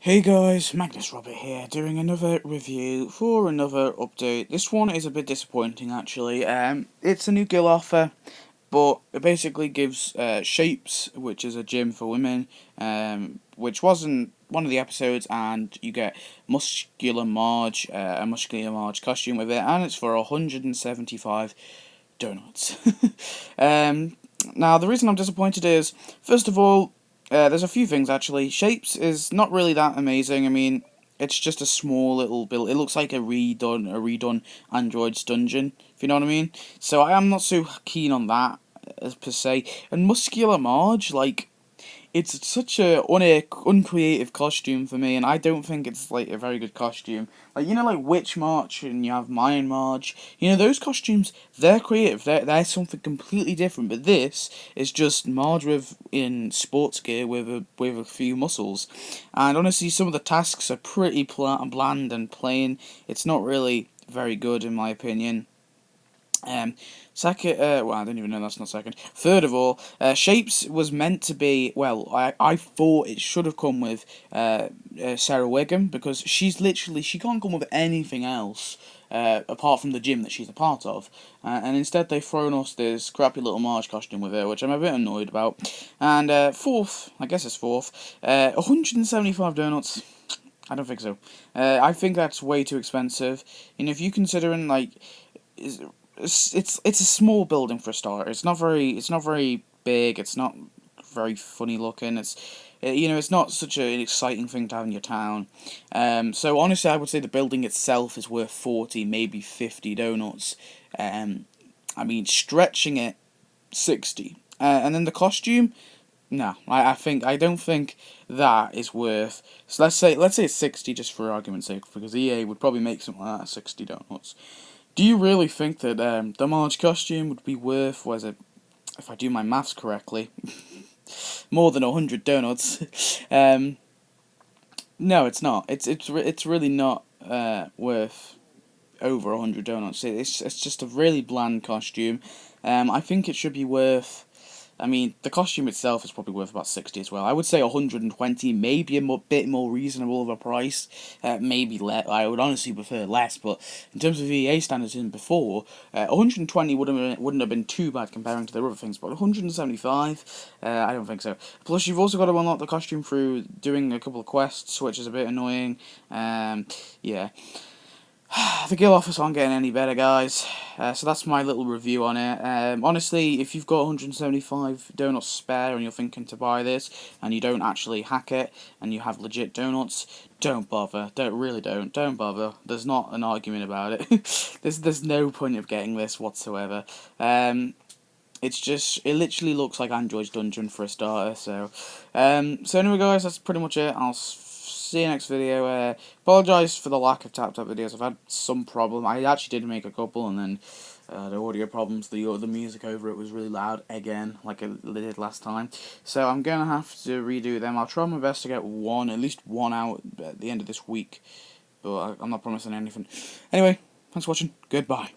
Hey guys, Magnus here, doing another review for another update. This one is a bit disappointing actually. It's a new guild offer, but it basically gives Shapes, which is a gym for women, which wasn't one of the episodes, and you get Muscular Marge, a Muscular Marge costume with it, and it's for 175 donuts. Now, the reason I'm disappointed is, first of all, there's a few things actually. Shapes is not really that amazing. I mean, it's just a small little build. It looks like a redone Android's dungeon, if you know what I mean. So I am not so keen on that as per se. And Muscular Marge, like, it's such a uncreative costume for me, and I don't think it's like a very good costume. Like, you know, like Witch March and you have Mayan March. You know, those costumes, they're creative. They're something completely different. But this is just Marge with in sports gear with a few muscles, and honestly, some of the tasks are pretty bland and plain. It's not really very good in my opinion. Um, Second, well, I don't even know that's not second. Third of all, Shapes was meant to be, well, I thought it should have come with Sarah Wiggum, because she can't come with anything else apart from the gym that she's a part of. And instead they've thrown us this crappy little Marge costume with her, which I'm a bit annoyed about. And fourth, I guess it's fourth, 175 donuts. I don't think so. I think that's way too expensive. And if you considering, like, is it's a small building for a start. It's not very big. It's not very funny looking. It's not such an exciting thing to have in your town. So honestly, I would say the building itself is worth 40, maybe 50 donuts. I mean, stretching it 60. And then the costume. No, I don't think that is worth. So let's say it's 60 just for argument's sake, because EA would probably make something like that 60 donuts. Do you really think that the Marge costume would be worth, was it, if I do my maths correctly, more than 100 donuts? No, it's not. It's really not worth over 100 donuts. It's just a really bland costume. I think it should be worth. I mean, the costume itself is probably worth about 60 as well. I would say 120, maybe a bit more reasonable of a price. Maybe less. I would honestly prefer less, but in terms of EA standards in before, 120 wouldn't have been too bad comparing to the other things, but 175, I don't think so. Plus, you've also got to unlock the costume through doing a couple of quests, which is a bit annoying. Yeah. The guild offers aren't getting any better, guys. So that's my little review on it. Honestly, if you've got 175 donuts spare and you're thinking to buy this, and you don't actually hack it, and you have legit donuts, don't bother. Don't bother. There's not an argument about it. there's no point of getting this whatsoever. It literally looks like Android's Dungeon for a starter. So anyway, guys, that's pretty much it. I'll see you next video. Apologise for the lack of tap videos. I've had some problem. I actually did make a couple, and then the audio problems, the music over it was really loud again, like I did last time. So I'm gonna have to redo them. I'll try my best to get at least one out at the end of this week, but I'm not promising anything. Anyway, thanks for watching. Goodbye.